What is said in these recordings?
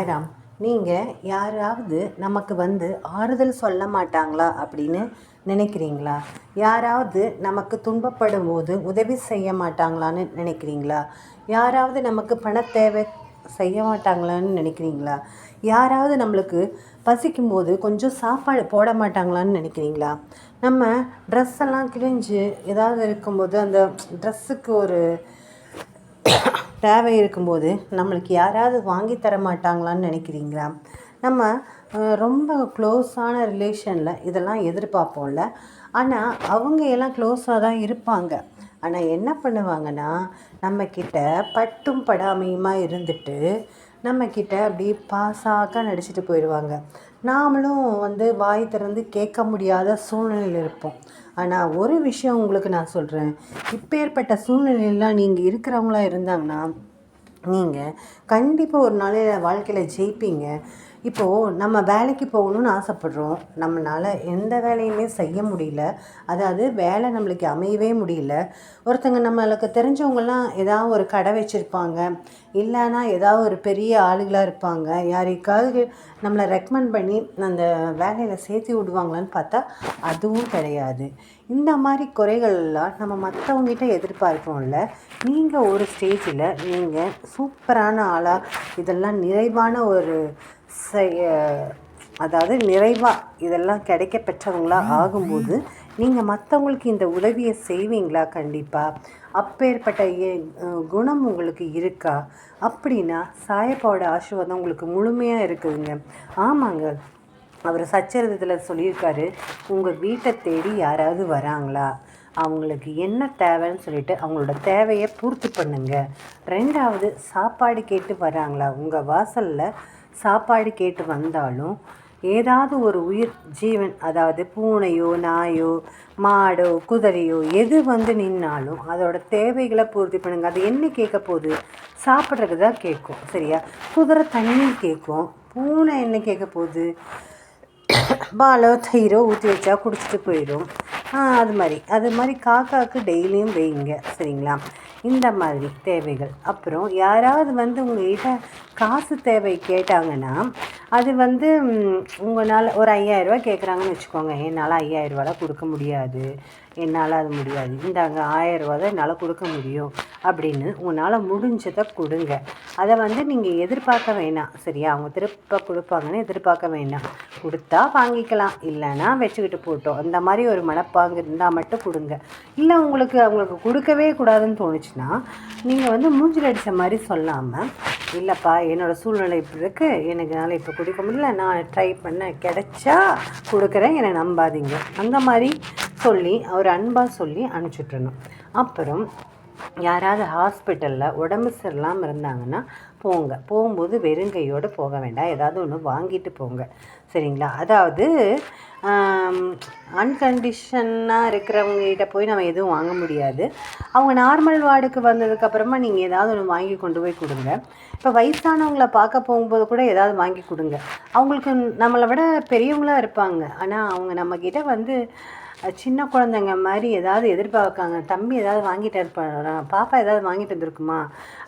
சாய்ராம். நீங்கள் யாராவது நமக்கு ஆறுதல் சொல்ல மாட்டாங்களா அப்படின்னு நினைக்கிறீங்களா? யாராவது நமக்கு துன்பப்படும் போது உதவி செய்ய மாட்டாங்களான்னு நினைக்கிறீங்களா? யாராவது நமக்கு தேவை செய்ய மாட்டாங்களான்னு நினைக்கிறீங்களா? யாராவது நம்மளுக்கு பசிக்கும்போது கொஞ்சம் சாப்பாடு போட மாட்டாங்களான்னு நினைக்கிறீங்களா? நம்ம ட்ரெஸ் எல்லாம் கிழிஞ்சு ஏதாவது இருக்கும்போது அந்த ட்ரெஸ்ஸுக்கு ஒரு தேவை இருக்கும்போது நம்மளுக்கு யாராவது வாங்கி தர மாட்டாங்களான்னு நினைக்கிறீங்களா? நம்ம ரொம்ப க்ளோஸான ரிலேஷனில் இதெல்லாம் எதிர்பார்ப்போம்ல. ஆனால் அவங்க எல்லாம் க்ளோஸாக தான் இருப்பாங்க. ஆனால் என்ன பண்ணுவாங்கன்னா, நம்மக்கிட்ட பட்டும் படாமையுமா இருந்துட்டு நம்மக்கிட்ட அப்படி பாசாக நடிச்சிட்டு போயிடுவாங்க. நாமளும் வாய் திறந்து கேட்க முடியாத சூழ்நிலையில் இருப்போம். ஆனால் ஒரு விஷயம் உங்களுக்கு நான் சொல்கிறேன். இப்பேற்பட்ட சூழ்நிலையெல்லாம் நீங்கள் இருக்கிறவங்களா இருந்தாங்கன்னா நீங்கள் கண்டிப்பாக ஒரு நாளையில் வாழ்க்கையில் ஜெயிப்பீங்க. இப்போது நம்ம வேலைக்கு போகணுன்னு ஆசைப்படுறோம். நம்மளால் எந்த வேலையுமே செய்ய முடியல. அதாவது வேலை நம்மளுக்கு அமையவே முடியல. ஒருத்தங்க நம்மளுக்கு தெரிஞ்சவங்கலாம் ஏதாவது ஒரு கடை வச்சுருப்பாங்க, இல்லைன்னா ஏதாவது ஒரு பெரிய ஆளுகளாக இருப்பாங்க. யாருக்காவது நம்மளை ரெக்கமெண்ட் பண்ணி அந்த வேலையில் சேர்த்து விடுவாங்களான்னு பார்த்தா அதுவும் கிடையாது. இந்த மாதிரி குறைகள்லாம் நம்ம மற்றவங்ககிட்ட எதிர்பார்ப்போம்ல. நீங்கள் ஒரு ஸ்டேஜில் நீங்கள் சூப்பரான ஆளாக இதெல்லாம் நிறைவான ஒரு அதாவது நிறைவாக இதெல்லாம் கிடைக்க பெற்றவங்களாக ஆகும்போது நீங்கள் மற்றவங்களுக்கு இந்த உதவியை செய்வீங்களா? கண்டிப்பாக. அப்பேற்பட்ட குணம் உங்களுக்கு இருக்கா? அப்படின்னா சாயப்பாவோட ஆசீர்வாதம் உங்களுக்கு முழுமையாக இருக்குதுங்க. ஆமாங்க, அவர் சச்சரிதத்தில் சொல்லியிருக்காரு, உங்கள் வீட்டை தேடி யாராவது வராங்களா, அவங்களுக்கு என்ன தேவைன்னு சொல்லிவிட்டு அவங்களோட தேவையை பூர்த்தி பண்ணுங்க. ரெண்டாவது, சாப்பாடு கேட்டு வராங்களா, உங்கள் வாசலில் சாப்பாடு கேட்டு வந்தாலும் ஏதாவது ஒரு உயிர் ஜீவன், அதாவது பூனையோ நாயோ மாடோ குதிரையோ எது நின்னாலும் அதோட தேவைகளை பூர்த்தி பண்ணுங்க. அது என்ன கேட்க போகுது? சாப்பிட்றதுக்கு தான் கேட்கும், சரியா? குதிரை தண்ணி கேட்கும், பூனை என்ன கேட்க போகுது? பாலோ தயிரோ ஊற்றி வச்சா குடிச்சிட்டு போயிடும். அது மாதிரி காக்காவுக்கு டெய்லியும் வைங்க, சரிங்களா? இந்த மாதிரி தேவைகள். அப்புறம் யாராவது உங்கள்கிட்ட காசு தேவை கேட்டாங்கன்னா, அது உங்களால் ஒரு 5000ரூவா கேட்குறாங்கன்னு வச்சுக்கோங்க. என்னால் 5000ரூவாலாம் கொடுக்க முடியாது, என்னால் அது முடியாது, இந்தாங்க 1000ரூவா தான் என்னால் கொடுக்க முடியும் அப்படின்னு உங்களால் முடிஞ்சதை கொடுங்க. அதை நீங்கள் எதிர்பார்க்க வேணாம், சரியா? அவங்க திருப்ப கொடுப்பாங்கன்னு எதிர்பார்க்க வேண்டாம். கொடுத்தா வாங்கிக்கலாம், இல்லைன்னா வச்சுக்கிட்டு போட்டோம். அந்த மாதிரி ஒரு மனப்பாங்கு இருந்தால் மட்டும் கொடுங்க. இல்லை அவங்களுக்கு கொடுக்கவே கூடாதுன்னு தோணுச்சுன்னா நீங்கள் மூஞ்சில் அடித்த மாதிரி சொல்லாமல், இல்லைப்பா என்னோடய சூழ்நிலை இப்படி இருக்குது, எனக்கு என்னால் இப்போ கொடுக்க முடியல, நான் ட்ரை பண்ண கிடைச்சா கொடுக்குறேன், என்னை நம்பாதீங்க, அந்த மாதிரி சொல்லி ஒரு அன்பாக சொல்லி அனுப்பிச்சுட்றணும். அப்புறம் யாராவது ஹாஸ்பிட்டலில் உடம்பு சரியில்லாமல் இருந்தாங்கன்னா போகும்போது வெறுங்கையோடு போக வேண்டாம், ஏதாவது ஒன்று வாங்கிட்டு போங்க, சரிங்களா? அதாவது அன்கண்டிஷனாக இருக்கிறவங்ககிட்ட போய் நம்ம எதுவும் வாங்க முடியாது. அவங்க நார்மல் வார்டுக்கு வந்ததுக்கப்புறமா நீங்கள் ஏதாவது ஒன்று வாங்கி கொண்டு போய் கொடுங்க. இப்போ வயசானவங்கள பார்க்க போகும்போது கூட ஏதாவது வாங்கி கொடுங்க. அவங்களுக்கு நம்மளை விட பெரியவங்களாக இருப்பாங்க, ஆனால் அவங்க நம்மக்கிட்ட சின்ன குழந்தைங்க மாதிரி ஏதாவது எதிர்பார்க்காங்க. தம்பி ஏதாவது வாங்கிட்டு இருப்பாங்க, பாப்பா ஏதாவது வாங்கிட்டு வந்திருக்குமா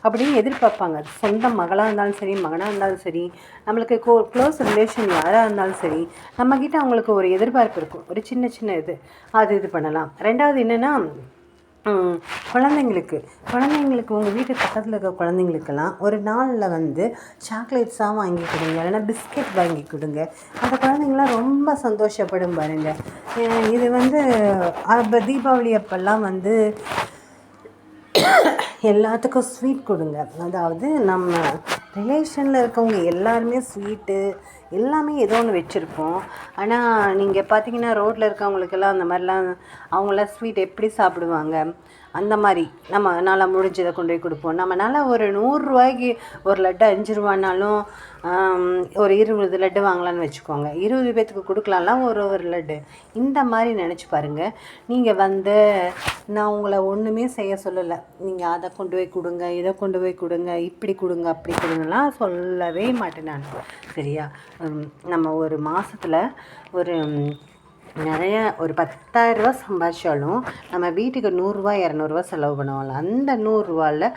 அப்படின்னு எதிர்பார்ப்பாங்க. சொந்த மகளாக இருந்தாலும் சரி, மகனாக இருந்தாலும் சரி, நம்மளுக்கு க்ளோஸ் ரிலேஷன் யாராக இருந்தாலும் சரி, நம்மக்கிட்ட அவங்களுக்கு ஒரு எதிர்பார்ப்பு இருக்கும், ஒரு சின்ன சின்ன இது பண்ணலாம். ரெண்டாவது என்னென்னா, குழந்தைங்களுக்கு உங்கள் வீட்டு பக்கத்தில் இருக்க குழந்தைங்களுக்கெல்லாம் ஒரு நாளில் சாக்லேட்ஸாக வாங்கி கொடுங்க, இல்லைன்னா பிஸ்கெட் வாங்கி கொடுங்க. அந்த குழந்தைங்களாம் ரொம்ப சந்தோஷப்படும் பாருங்கள். இது தீபாவளி அப்போல்லாம் எல்லாத்துக்கும் ஸ்வீட் கொடுங்க. அதாவது நம்ம ரிலேஷனில் இருக்கவங்க எல்லாருமே ஸ்வீட்டு எல்லாமே ஏதோ ஒன்று வச்சுருப்போம். ஆனால் நீங்கள் பார்த்தீங்கன்னா ரோட்டில் இருக்கவங்களுக்கெல்லாம் அந்த மாதிரிலாம் அவங்களாம் ஸ்வீட் எப்படி சாப்பிடுவாங்க? அந்த மாதிரி நம்மளால் முடிஞ்சதை கொண்டு போய் கொடுப்போம். நம்மளால் ஒரு 100 ரூபாய்க்கு ஒரு லட்டு 5 ரூபானாலும் ஒரு 20 லட்டு வாங்கலான்னு வச்சுக்கோங்க. 20 பேர்த்துக்கு கொடுக்கலாம்லாம் ஒரு லட்டு. இந்த மாதிரி நினச்சி பாருங்கள். நீங்கள் நான் உங்களை ஒன்றுமே செய்ய சொல்லலை, நீங்கள் அதை கொண்டு போய் கொடுங்க, இதை கொண்டு போய் கொடுங்க, இப்படி கொடுங்க, அப்படி கொடுங்கலாம் சொல்லவே மாட்டேன் நான், சரியா? நம்ம ஒரு மாதத்தில் ஒரு நிறைய ஒரு 10,000 சம்பாதிச்சாலும் நம்ம வீட்டுக்கு 100 200 செலவு பண்ணுவோம்ல, அந்த 100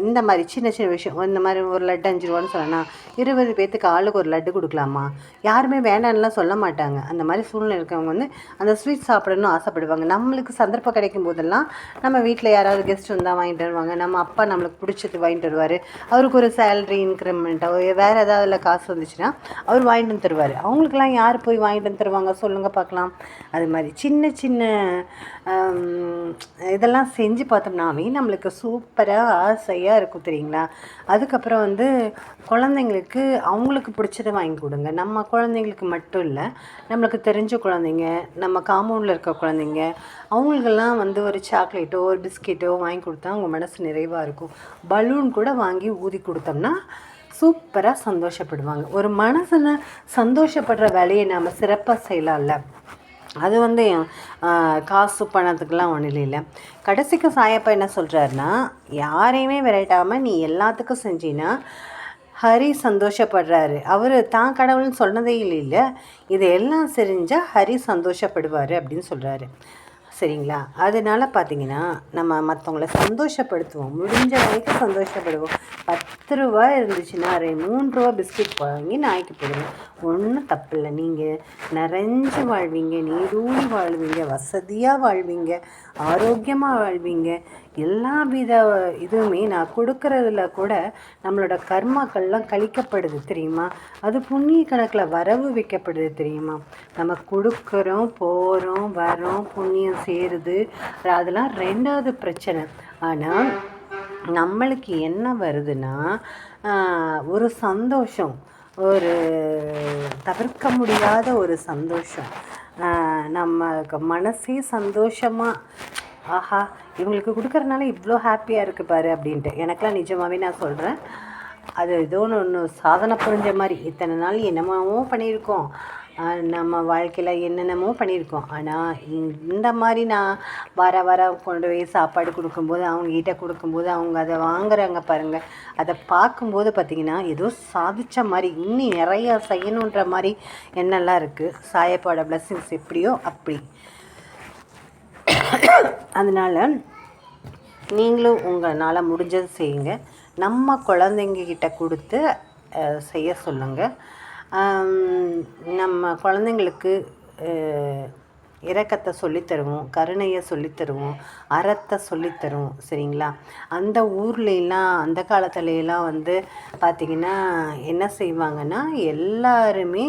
இந்த மாதிரி சின்ன சின்ன விஷயம், இந்த மாதிரி ஒரு லட்டு 5 ரூபான்னு சொன்னா 20 பேர்த்துக்கு ஆளுக்கு ஒரு லட்டு கொடுக்கலாமா? யாருமே வேண்டான்னுலாம் சொல்ல மாட்டாங்க. அந்த மாதிரி சூழ்நிலை இருக்கவங்க அந்த ஸ்வீட் சாப்பிடணும்னு ஆசைப்படுவாங்க. நம்மளுக்கு சந்தர்ப்பம் கிடைக்கும் போதெல்லாம் நம்ம வீட்டில் யாராவது கெஸ்ட் வந்தால் வாங்கிட்டு வருவாங்க. நம்ம அப்பா நம்மளுக்கு பிடிச்சது வாங்கிட்டு வருவார். அவருக்கு ஒரு சேலரி இன்க்ரிமெண்ட்டோ வேறு ஏதாவது காசு வந்துச்சுன்னா அவர் வாங்கிட்டு வந்து தருவார். அவங்களுக்கெல்லாம் யார் போய் வாங்கிட்டு வந்து தருவாங்க சொல்லுங்கள் பார்க்கலாம். அது மாதிரி சின்ன சின்ன இதெல்லாம் செஞ்சு பார்த்தோம்னாவே நம்மளுக்கு சூப்பராக ஆசையாக இருக்கும் தெரியுங்களா. அதுக்கப்புறம் குழந்தைங்களுக்கு அவங்களுக்கு பிடிச்சதை வாங்கி கொடுங்க. நம்ம குழந்தைங்களுக்கு மட்டும் இல்லை, நம்மளுக்கு தெரிஞ்ச குழந்தைங்க, நம்ம காம்பவுண்டில் இருக்க குழந்தைங்க, அவங்களுக்கெல்லாம் ஒரு சாக்லேட்டோ ஒரு பிஸ்கெட்டோ வாங்கி கொடுத்தா அவங்க மனசு நிறைவாக இருக்கும். பலூன் கூட வாங்கி ஊதி கொடுத்தோம்னா சூப்பராக சந்தோஷப்படுவாங்க. ஒரு மனசுன்னு சந்தோஷப்படுற வேலையை நாம் சிறப்பாக செய்யலாம்ல. அது காசு பணத்துக்கெலாம் ஒன்றும் இல்லை. கடைசிக்கு சாயப்பா என்ன சொல்கிறாருன்னா, யாரையுமே விரட்டாமல் நீ எல்லாத்துக்கும் செஞ்சின்னா ஹரி சந்தோஷப்படுறாரு. அவர் தான் கடவுள்னு சொன்னதே இல்லை, இதையெல்லாம் செஞ்சால் ஹரி சந்தோஷப்படுவார் அப்படின்னு சொல்கிறாரு. சரிங்களா. அதனால் பார்த்திங்கன்னா நம்ம மற்றவங்கள சந்தோஷப்படுத்துவோம், முடிஞ்ச வரைக்கும் சந்தோஷப்படுவோம். 10 ரூபா இருந்துச்சுன்னா 3 ரூபா பிஸ்கெட் வாங்கி நாய்க்கு போடுங்க, ஒன்றும் தப்பில்லை. நீங்கள் நிறைஞ்சு வாழ்வீங்க, நீடூழி வாழ்வீங்க, வசதியாக வாழ்வீங்க, ஆரோக்கியமாக வாழ்வீங்க. எல்லா வித இதுவுமே நான் கொடுக்கறதுல கூட நம்மளோட கர்மாக்கள்லாம் கழிக்கப்படுது தெரியுமா. அது புண்ணிய கணக்கில் வரவு வைக்கப்படுது தெரியுமா. நம்ம கொடுக்குறோம், போகிறோம், வரோம், புண்ணியம் சேருது, அதெல்லாம் 2வது பிரச்சனை. ஆனால் நம்மளுக்கு என்ன வருதுன்னா ஒரு சந்தோஷம், ஒரு தவிர்க்க முடியாத ஒரு சந்தோஷம். நம்ம மனசே சந்தோஷமாக, ஆஹா இவங்களுக்கு கொடுக்குறதுனால இவ்வளோ ஹாப்பியாக இருக்குது பாரு அப்படின்ட்டு. எனக்கெலாம் நிஜமாகவே நான் சொல்கிறேன், அது ஏதோ ஒன்று சாதனை புரிஞ்ச மாதிரி. இத்தனை நாள் என்னென்னமோ பண்ணியிருக்கோம், நம்ம வாழ்க்கையில் என்னென்னமோ பண்ணியிருக்கோம். ஆனால் இந்த மாதிரி நான் வர கொண்டு போய் சாப்பாடு கொடுக்கும்போது, அவங்ககிட்ட கொடுக்கும்போது, அவங்க அதை வாங்குறாங்க பாருங்கள், அதை பார்க்கும்போது பார்த்திங்கன்னா ஏதோ சாதித்த மாதிரி, இன்னும் நிறையா செய்யணுன்ற மாதிரி எண்ணெல்லாம் இருக்குது. சாயப்பாட பிளஸ்ஸிங்ஸ் எப்படியோ அப்படி. அதனால் நீங்களும் உங்களால் முடிஞ்சது செய்யுங்க. நம்ம குழந்தைங்கக்கிட்ட கொடுத்து செய்ய சொல்லுங்கள். நம்ம குழந்தைங்களுக்கு இரக்கத்தை சொல்லித்தருவோம், கருணையை சொல்லித்தருவோம், அறத்தை சொல்லித்தருவோம். சரிங்களா. அந்த ஊர்லெலாம் அந்த காலத்துலலாம் பார்த்திங்கன்னா என்ன செய்வாங்கன்னா, எல்லாருமே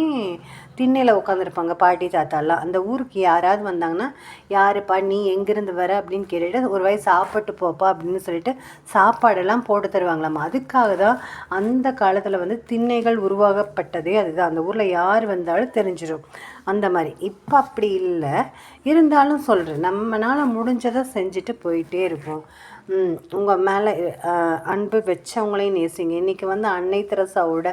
திண்ணையில் உட்காந்துருப்பாங்க பாட்டி தாத்தாலாம். அந்த ஊருக்கு யாராவது வந்தாங்கன்னா, யாருப்பா நீ எங்கேருந்து வர அப்படின்னு கேட்டுட்டு, ஒரு வயசு சாப்பிட்டு போப்பா அப்படின்னு சொல்லிட்டு சாப்பாடெல்லாம் போட்டு தருவாங்களாம். அதுக்காக தான் அந்த காலத்தில் திண்ணைகள் உருவாகப்பட்டதே அதுதான். அந்த ஊரில் யார் வந்தாலும் தெரிஞ்சிடும் அந்த மாதிரி. இப்போ அப்படி இல்லை, இருந்தாலும் சொல்கிறேன், நம்மளால் முடிஞ்சதை செஞ்சுட்டு போயிட்டே இருப்போம். உங்கள் மேலே அன்பு வச்சவங்களையும் நேசிங்க. இன்றைக்கி அன்னை தெரசாவோட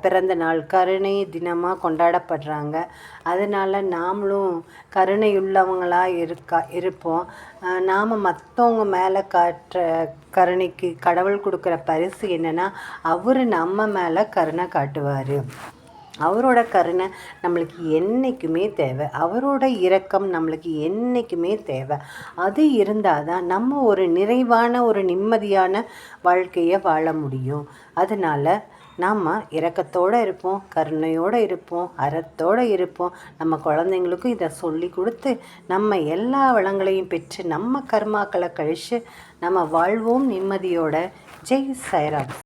பிறந்த நாள், கருணை தினமாக கொண்டாடப்படுறாங்க. அதனால் நாமளும் கருணையுள்ளவங்களாக இருப்போம். நாம் மற்றவங்க மேலே காட்டுற கருணைக்கு கடவுள் கொடுக்குற பரிசு என்னென்னா, அவர் நம்ம மேலே கருணை காட்டுவார். அவரோட கருணை நம்மளுக்கு என்றைக்குமே தேவை, அவரோட இரக்கம் நம்மளுக்கு என்றைக்குமே தேவை. அது இருந்தால் தான் நம்ம ஒரு நிறைவான ஒரு நிம்மதியான வாழ்க்கையை வாழ முடியும். அதனால் நாம் இரக்கத்தோடு இருப்போம், கருணையோடு இருப்போம், அறத்தோடு இருப்போம். நம்ம குழந்தைங்களுக்கும் இதை சொல்லி கொடுத்து நம்ம எல்லா வளங்களையும் பெற்று நம்ம கர்மாக்களை கழித்து நம்ம வாழ்வோம் நிம்மதியோட. ஜெய் சாய்ராம்.